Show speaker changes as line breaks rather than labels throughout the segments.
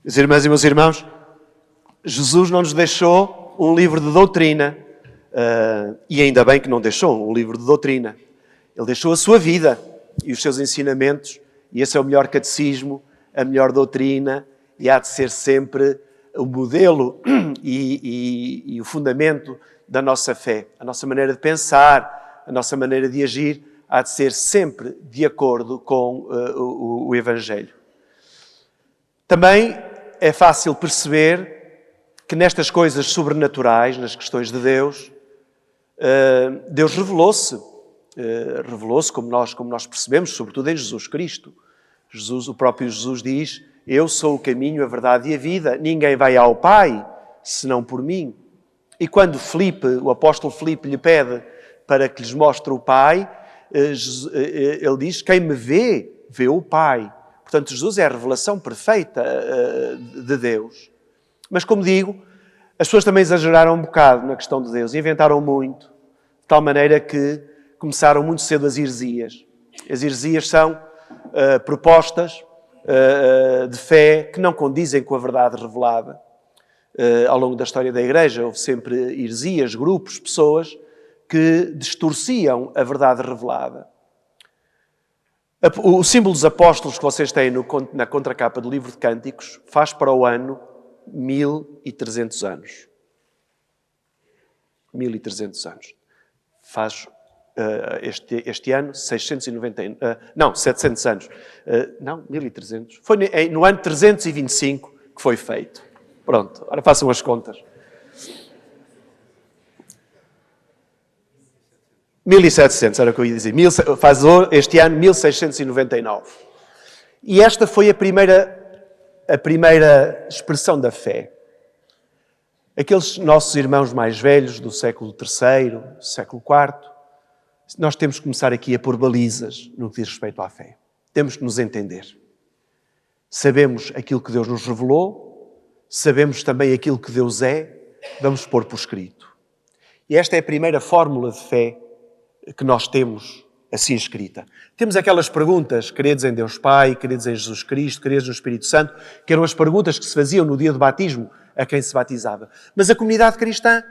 Meus irmãos e meus irmãos, Jesus não nos deixou um livro de doutrina. E ainda bem que não deixou um livro de doutrina. Ele deixou a sua vida e os seus ensinamentos. E esse é o melhor catecismo, a melhor doutrina. E há de ser sempre o modelo e o fundamento da nossa fé. A nossa maneira de pensar, a nossa maneira de agir, há de ser sempre de acordo com o Evangelho. Também é fácil perceber que nestas coisas sobrenaturais, nas questões de Deus, Deus revelou-se. Revelou-se como nós percebemos, sobretudo em Jesus Cristo. O próprio Jesus diz: eu sou o caminho, a verdade e a vida. Ninguém vai ao Pai senão por mim. E quando o apóstolo Filipe lhe pede para que lhes mostre o Pai, ele diz: quem me vê, vê o Pai. Portanto, Jesus é a revelação perfeita de Deus. Mas, como digo, as pessoas também exageraram um bocado na questão de Deus, inventaram muito, de tal maneira que começaram muito cedo as heresias. As heresias são propostas de fé que não condizem com a verdade revelada. Ao longo da história da Igreja houve sempre heresias, grupos, pessoas que distorciam a verdade revelada. O símbolo dos apóstolos que vocês têm na contracapa do livro de Cânticos faz para o ano 1300 anos. 1300 anos. Faz este ano 700 anos. Não, 1300. Foi no ano 325 que foi feito. Pronto, agora façam as contas. 1700, era o que eu ia dizer. Faz este ano 1699. E esta foi a primeira expressão da fé. Aqueles nossos irmãos mais velhos do século III, século IV, nós temos que começar aqui a pôr balizas no que diz respeito à fé. Temos que nos entender. Sabemos aquilo que Deus nos revelou, sabemos também aquilo que Deus é, vamos pôr por escrito. E esta é a primeira fórmula de fé que nós temos assim escrita. Temos aquelas perguntas: credes em Deus Pai, credes em Jesus Cristo, credes no Espírito Santo, que eram as perguntas que se faziam no dia do batismo a quem se batizava. Mas a comunidade cristã,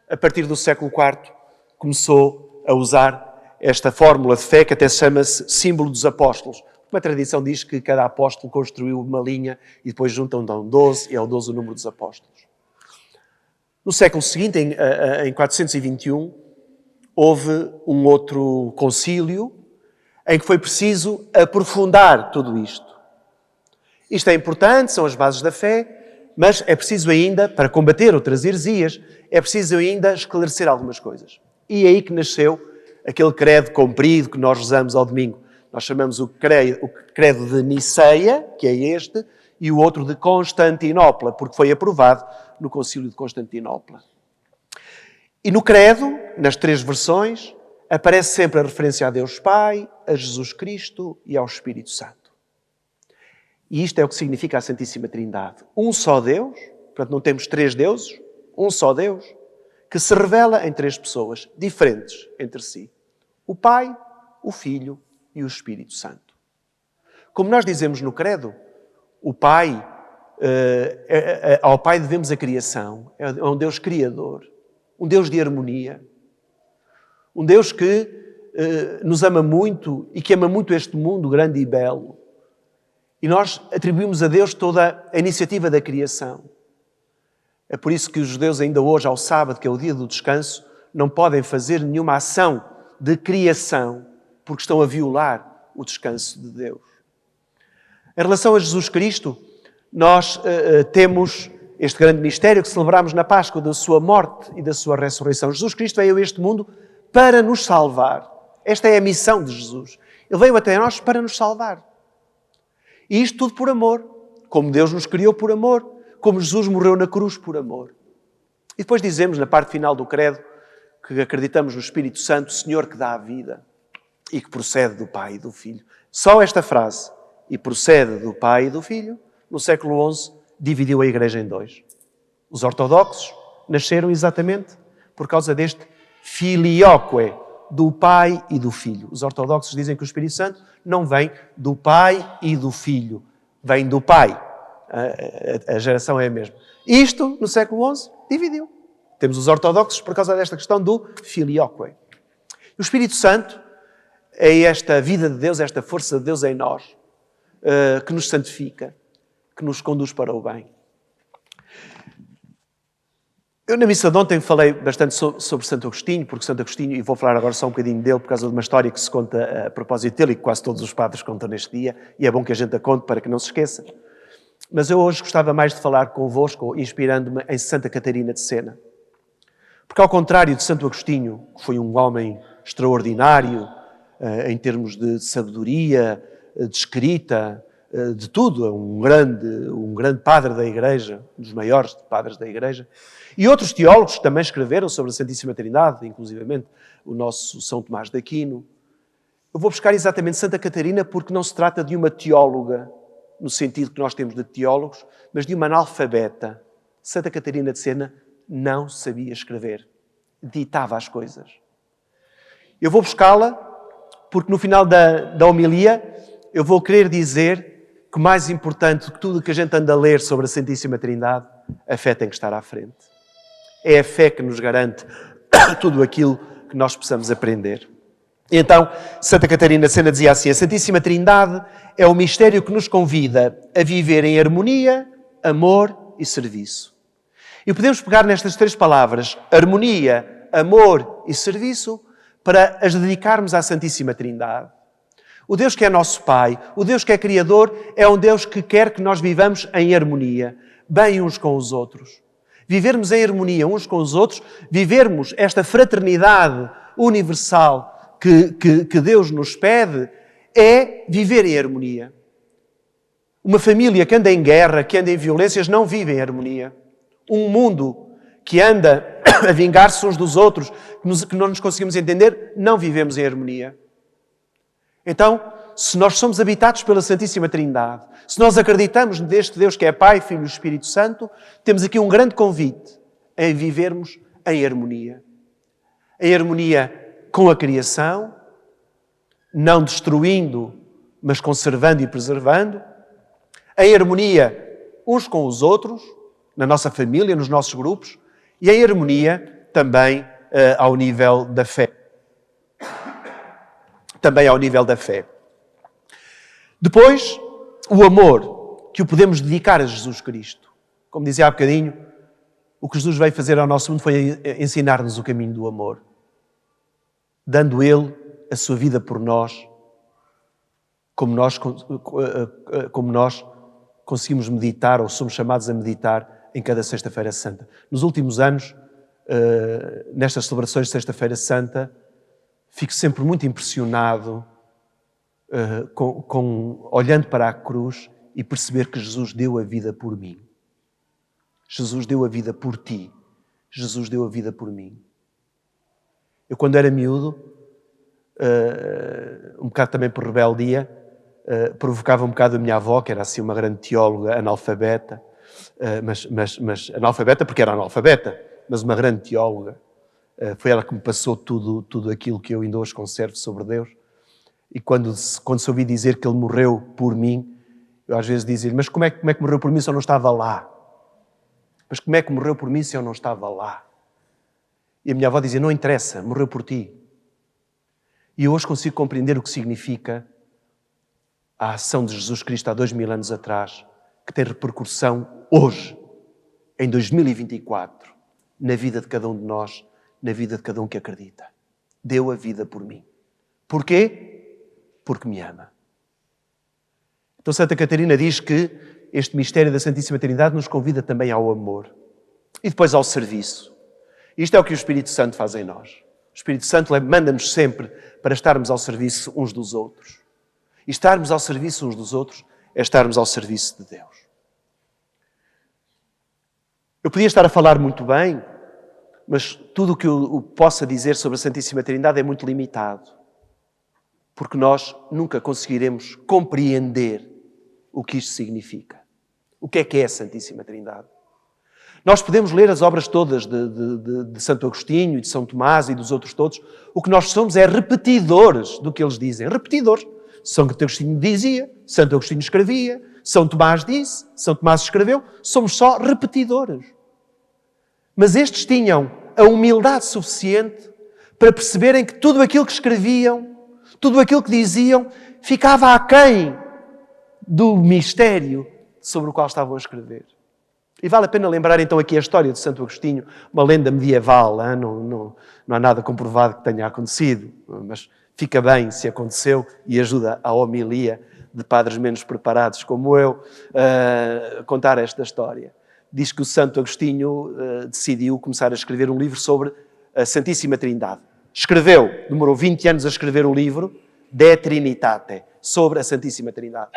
a partir do século IV, começou a usar esta fórmula de fé que até se chama-se símbolo dos apóstolos. Uma tradição diz que cada apóstolo construiu uma linha e depois juntam 12, e é o 12 o número dos apóstolos. No século seguinte, em 421, houve um outro concílio em que foi preciso aprofundar tudo isto. Isto é importante, são as bases da fé, mas é preciso ainda, para combater outras heresias, é preciso ainda esclarecer algumas coisas. E é aí que nasceu aquele credo comprido que nós rezamos ao domingo. Nós chamamos o credo de Niceia, que é este, e o outro de Constantinopla, porque foi aprovado no concílio de Constantinopla. E no credo, nas 3 versões, aparece sempre a referência a Deus Pai, a Jesus Cristo e ao Espírito Santo. E isto é o que significa a Santíssima Trindade. Um só Deus, portanto não temos 3 deuses, um só Deus, que se revela em 3 pessoas diferentes entre si. O Pai, o Filho e o Espírito Santo. Como nós dizemos no credo, o Pai, ao Pai devemos a criação, é um Deus criador. Um Deus de harmonia. Um Deus que nos ama muito e que ama muito este mundo grande e belo. E nós atribuímos a Deus toda a iniciativa da criação. É por isso que os judeus ainda hoje, ao sábado, que é o dia do descanso, não podem fazer nenhuma ação de criação, porque estão a violar o descanso de Deus. Em relação a Jesus Cristo, nós temos este grande mistério que celebramos na Páscoa, da sua morte e da sua ressurreição. Jesus Cristo veio a este mundo para nos salvar. Esta é a missão de Jesus. Ele veio até nós para nos salvar. E isto tudo por amor. Como Deus nos criou por amor. Como Jesus morreu na cruz por amor. E depois dizemos, na parte final do credo, que acreditamos no Espírito Santo, o Senhor que dá a vida e que procede do Pai e do Filho. Só esta frase, e procede do Pai e do Filho, no século XI, dividiu a Igreja em 2. Os ortodoxos nasceram exatamente por causa deste filioque, do Pai e do Filho. Os ortodoxos dizem que o Espírito Santo não vem do Pai e do Filho, vem do Pai. A geração é a mesma. Isto, no século XI, dividiu. Temos os ortodoxos por causa desta questão do filioque. O Espírito Santo é esta vida de Deus, esta força de Deus em nós, que nos santifica, que nos conduz para o bem. Eu na missa de ontem falei bastante sobre Santo Agostinho, porque Santo Agostinho, e vou falar agora só um bocadinho dele, por causa de uma história que se conta a propósito dele, e que quase todos os padres contam neste dia, e é bom que a gente a conte para que não se esqueça. Mas eu hoje gostava mais de falar convosco, inspirando-me em Santa Catarina de Sena. Porque ao contrário de Santo Agostinho, que foi um homem extraordinário, em termos de sabedoria, de escrita, de tudo, um grande padre da Igreja, um dos maiores padres da Igreja, e outros teólogos que também escreveram sobre a Santíssima Trindade, inclusivamente o nosso São Tomás de Aquino. Eu vou buscar exatamente Santa Catarina porque não se trata de uma teóloga, no sentido que nós temos de teólogos, mas de uma analfabeta. Santa Catarina de Sena não sabia escrever, ditava as coisas. Eu vou buscá-la porque no final da homilia eu vou querer dizer que mais importante do que tudo o que a gente anda a ler sobre a Santíssima Trindade, a fé tem que estar à frente. É a fé que nos garante tudo aquilo que nós possamos aprender. E então, Santa Catarina de Sena dizia assim: a Santíssima Trindade é o mistério que nos convida a viver em harmonia, amor e serviço. E podemos pegar nestas três palavras, harmonia, amor e serviço, para as dedicarmos à Santíssima Trindade. O Deus que é nosso Pai, o Deus que é Criador, é um Deus que quer que nós vivamos em harmonia, bem uns com os outros. Vivermos em harmonia uns com os outros, vivermos esta fraternidade universal que Deus nos pede, é viver em harmonia. Uma família que anda em guerra, que anda em violências, não vive em harmonia. Um mundo que anda a vingar-se uns dos outros, que não nos conseguimos entender, não vivemos em harmonia. Então, se nós somos habitados pela Santíssima Trindade, se nós acreditamos neste Deus que é Pai, Filho e Espírito Santo, temos aqui um grande convite em vivermos em harmonia. Em harmonia com a criação, não destruindo, mas conservando e preservando. Em harmonia uns com os outros, na nossa família, nos nossos grupos, e em harmonia também ao nível da fé. Também ao nível da fé. Depois, o amor que o podemos dedicar a Jesus Cristo. Como dizia há bocadinho, o que Jesus veio fazer ao nosso mundo foi ensinar-nos o caminho do amor. Dando Ele a sua vida por nós, como nós conseguimos meditar, ou somos chamados a meditar em cada Sexta-feira Santa. Nos últimos anos, nestas celebrações de Sexta-feira Santa, fico sempre muito impressionado olhando para a cruz e perceber que Jesus deu a vida por mim. Jesus deu a vida por ti. Jesus deu a vida por mim. Eu, quando era miúdo, um bocado também por rebeldia, provocava um bocado a minha avó, que era assim uma grande teóloga analfabeta, mas analfabeta porque era analfabeta, mas uma grande teóloga. Foi ela que me passou tudo aquilo que eu ainda hoje conservo sobre Deus. E quando se ouvi dizer que Ele morreu por mim, eu às vezes dizia-lhe: mas como é que morreu por mim se eu não estava lá? Mas como é que morreu por mim se eu não estava lá? E a minha avó dizia: não interessa, morreu por ti. E eu hoje consigo compreender o que significa a ação de Jesus Cristo há 2000 anos atrás, que tem repercussão hoje, em 2024, na vida de cada um de nós, na vida de cada um que acredita. Deu a vida por mim. Porquê? Porque me ama. Então Santa Catarina diz que este mistério da Santíssima Trindade nos convida também ao amor e depois ao serviço. Isto é o que o Espírito Santo faz em nós. O Espírito Santo manda-nos sempre para estarmos ao serviço uns dos outros. E estarmos ao serviço uns dos outros é estarmos ao serviço de Deus. Eu podia estar a falar muito bem, mas tudo o que eu possa dizer sobre a Santíssima Trindade é muito limitado. Porque nós nunca conseguiremos compreender o que isto significa. O que é a Santíssima Trindade? Nós podemos ler as obras todas de Santo Agostinho e de São Tomás e dos outros todos. O que nós somos é repetidores do que eles dizem. Repetidores. São Agostinho dizia, Santo Agostinho escrevia, São Tomás disse, São Tomás escreveu. Somos só repetidores. Mas estes tinham a humildade suficiente para perceberem que tudo aquilo que escreviam, tudo aquilo que diziam, ficava aquém do mistério sobre o qual estavam a escrever. E vale a pena lembrar então aqui a história de Santo Agostinho, uma lenda medieval, não há nada comprovado que tenha acontecido, mas fica bem se aconteceu e ajuda a homilia de padres menos preparados como eu a contar esta história. Diz que o Santo Agostinho decidiu começar a escrever um livro sobre a Santíssima Trindade. Escreveu, demorou 20 anos a escrever o livro, De Trinitate, sobre a Santíssima Trindade.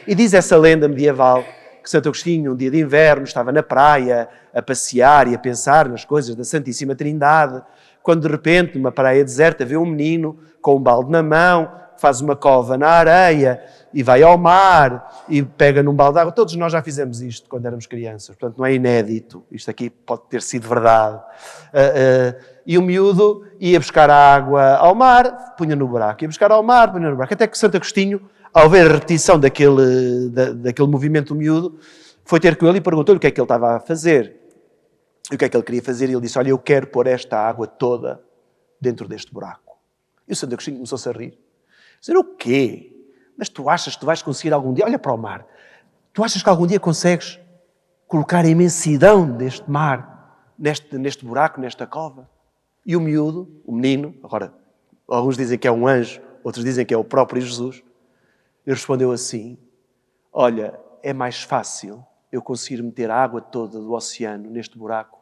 E diz essa lenda medieval que Santo Agostinho, um dia de inverno, estava na praia a passear e a pensar nas coisas da Santíssima Trindade, quando de repente, numa praia deserta, vê um menino com um balde na mão, faz uma cova na areia e vai ao mar e pega num balde de água. Todos nós já fizemos isto quando éramos crianças, portanto não é inédito. Isto aqui pode ter sido verdade. E o miúdo ia buscar a água ao mar, punha no buraco. Ia buscar ao mar, punha no buraco. Até que Santo Agostinho, ao ver a repetição daquele movimento do miúdo, foi ter com ele e perguntou-lhe o que é que ele estava a fazer. E o que é que ele queria fazer? E ele disse, olha, eu quero pôr esta água toda dentro deste buraco. E o Santo Agostinho começou-se a rir. Dizer, o quê? Mas tu achas que tu vais conseguir algum dia? Olha para o mar. Tu achas que algum dia consegues colocar a imensidão deste mar neste buraco, nesta cova? E o miúdo, o menino, agora, alguns dizem que é um anjo, outros dizem que é o próprio Jesus, ele respondeu assim, olha, é mais fácil eu conseguir meter a água toda do oceano neste buraco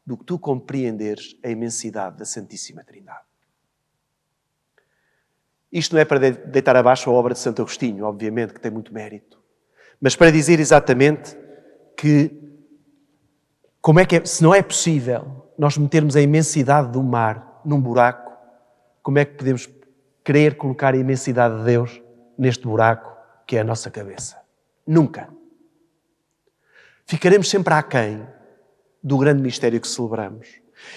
do que tu compreenderes a imensidade da Santíssima Trindade. Isto não é para deitar abaixo a obra de Santo Agostinho, obviamente, que tem muito mérito, mas para dizer exatamente que como é que se não é possível nós metermos a imensidade do mar num buraco, como é que podemos querer colocar a imensidade de Deus neste buraco que é a nossa cabeça? Nunca. Ficaremos sempre aquém do grande mistério que celebramos.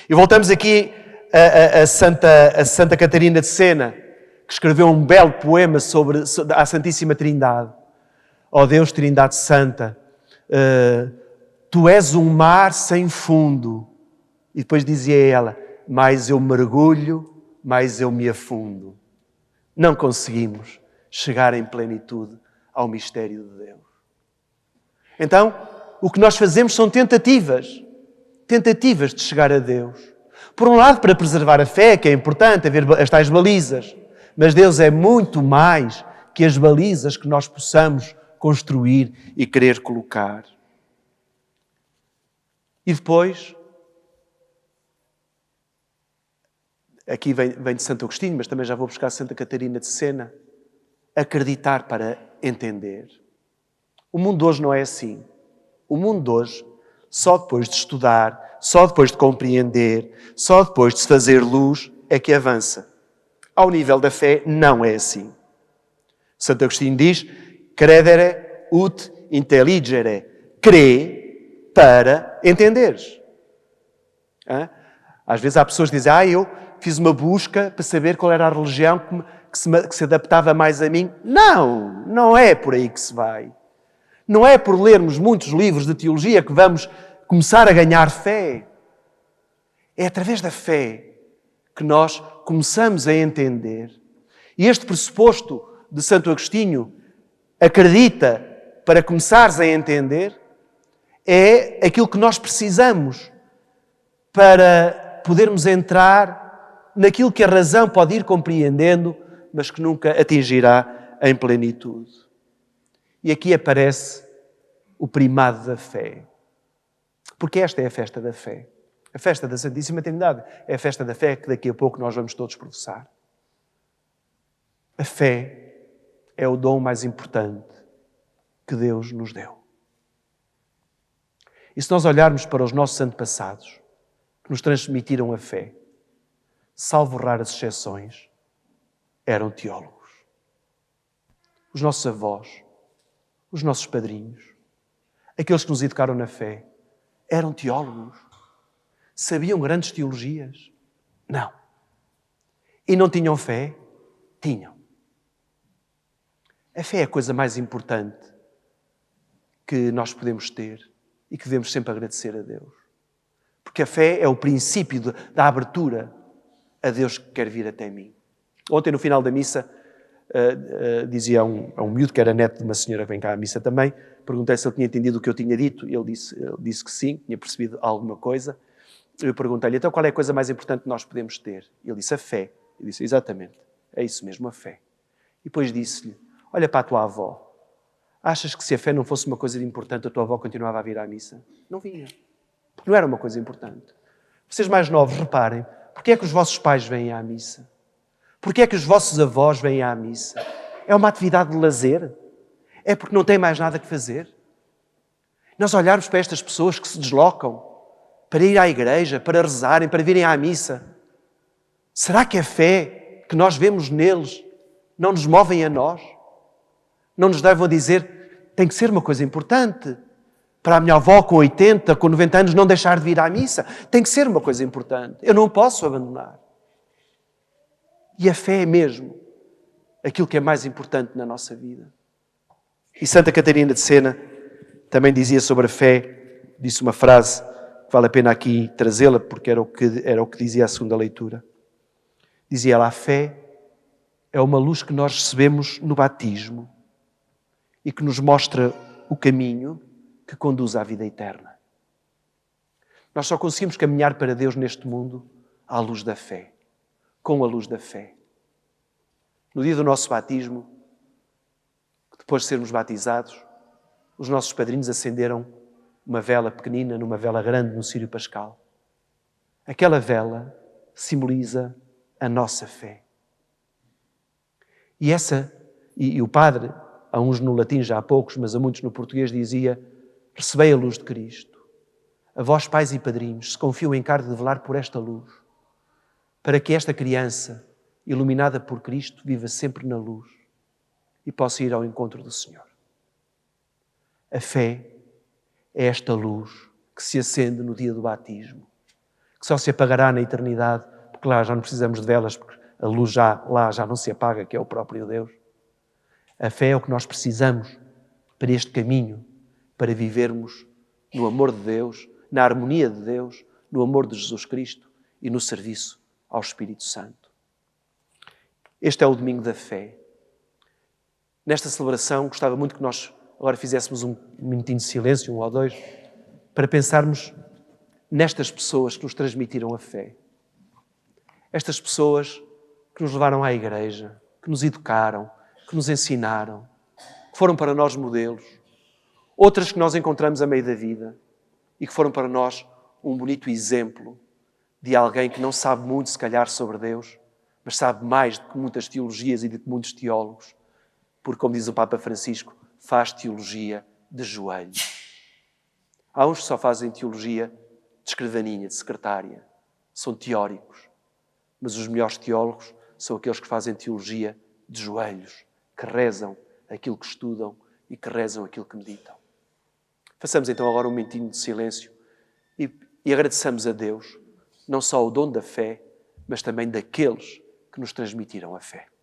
E voltamos aqui a Santa Catarina de Sena, que escreveu um belo poema sobre a Santíssima Trindade. Ó Deus, Trindade Santa, tu és um mar sem fundo. E depois dizia ela, mais eu mergulho, mais eu me afundo. Não conseguimos chegar em plenitude ao mistério de Deus. Então, o que nós fazemos são tentativas de chegar a Deus. Por um lado, para preservar a fé, que é importante, haver as tais balizas. Mas Deus é muito mais que as balizas que nós possamos construir e querer colocar. E depois, aqui vem de Santo Agostinho, mas também já vou buscar Santa Catarina de Sena, acreditar para entender. O mundo de hoje não é assim. O mundo de hoje, só depois de estudar, só depois de compreender, só depois de se fazer luz, é que avança. Ao nível da fé, não é assim. Santo Agostinho diz, credere ut intelligere. Crê para entenderes. Às vezes há pessoas que dizem, eu fiz uma busca para saber qual era a religião que se adaptava mais a mim. Não é por aí que se vai. Não é por lermos muitos livros de teologia que vamos começar a ganhar fé. É através da fé que nós começamos a entender. E este pressuposto de Santo Agostinho, acredita para começares a entender, é aquilo que nós precisamos para podermos entrar naquilo que a razão pode ir compreendendo, mas que nunca atingirá em plenitude. E aqui aparece o primado da fé. Porque esta é a festa da fé. A festa da Santíssima Trindade é a festa da fé que daqui a pouco nós vamos todos professar. A fé é o dom mais importante que Deus nos deu. E se nós olharmos para os nossos antepassados, que nos transmitiram a fé, salvo raras exceções, eram teólogos. Os nossos avós, os nossos padrinhos, aqueles que nos educaram na fé, eram teólogos. Sabiam grandes teologias? Não. E não tinham fé? Tinham. A fé é a coisa mais importante que nós podemos ter e que devemos sempre agradecer a Deus. Porque a fé é o princípio da abertura a Deus que quer vir até mim. Ontem, no final da missa, dizia a um miúdo, que era neto de uma senhora que vem cá à missa também, perguntei se ele tinha entendido o que eu tinha dito, e ele disse que sim, tinha percebido alguma coisa. Eu perguntei-lhe, então qual é a coisa mais importante que nós podemos ter? Ele disse, a fé. Eu disse, exatamente, é isso mesmo, a fé. E depois disse-lhe, olha para a tua avó, achas que se a fé não fosse uma coisa importante, a tua avó continuava a vir à missa? Não vinha. Porque não era uma coisa importante. Vocês mais novos, reparem, porque é que os vossos pais vêm à missa? Porque é que os vossos avós vêm à missa? É uma atividade de lazer? É porque não têm mais nada que fazer? Nós olharmos para estas pessoas que se deslocam para ir à igreja, para rezarem, para virem à missa. Será que a fé que nós vemos neles não nos movem a nós? Não nos levam a dizer, tem que ser uma coisa importante. Para a minha avó com 80, com 90 anos, não deixar de vir à missa. Tem que ser uma coisa importante. Eu não posso abandonar. E a fé é mesmo aquilo que é mais importante na nossa vida. E Santa Catarina de Sena também dizia sobre a fé, disse uma frase que vale a pena aqui trazê-la, porque era o que dizia a segunda leitura. Dizia ela, a fé é uma luz que nós recebemos no batismo e que nos mostra o caminho que conduz à vida eterna. Nós só conseguimos caminhar para Deus neste mundo à luz da fé, com a luz da fé. No dia do nosso batismo, depois de sermos batizados, os nossos padrinhos acenderam uma vela pequenina numa vela grande no círio pascal. Aquela vela simboliza a nossa fé. E o padre, a uns no latim já há poucos, mas a muitos no português, dizia, recebei a luz de Cristo. A vós, pais e padrinhos, se confiam em encargo de velar por esta luz, para que esta criança, iluminada por Cristo, viva sempre na luz e possa ir ao encontro do Senhor. A fé é esta luz que se acende no dia do batismo, que só se apagará na eternidade, porque lá já não precisamos de velas, porque a luz lá já não se apaga, que é o próprio Deus. A fé é o que nós precisamos para este caminho, para vivermos no amor de Deus, na harmonia de Deus, no amor de Jesus Cristo e no serviço ao Espírito Santo. Este é o domingo da fé. Nesta celebração, gostava muito que nós agora fizéssemos um minutinho de silêncio, 1 ou 2, para pensarmos nestas pessoas que nos transmitiram a fé. Estas pessoas que nos levaram à igreja, que nos educaram, que nos ensinaram, que foram para nós modelos. Outras que nós encontramos a meio da vida e que foram para nós um bonito exemplo de alguém que não sabe muito, se calhar, sobre Deus, mas sabe mais do que muitas teologias e de que muitos teólogos, porque, como diz o Papa Francisco, faz teologia de joelhos. Há uns que só fazem teologia de escrivaninha, de secretária. São teóricos. Mas os melhores teólogos são aqueles que fazem teologia de joelhos, que rezam aquilo que estudam e que rezam aquilo que meditam. Façamos então agora um momentinho de silêncio e agradeçamos a Deus, não só o dom da fé, mas também daqueles que nos transmitiram a fé.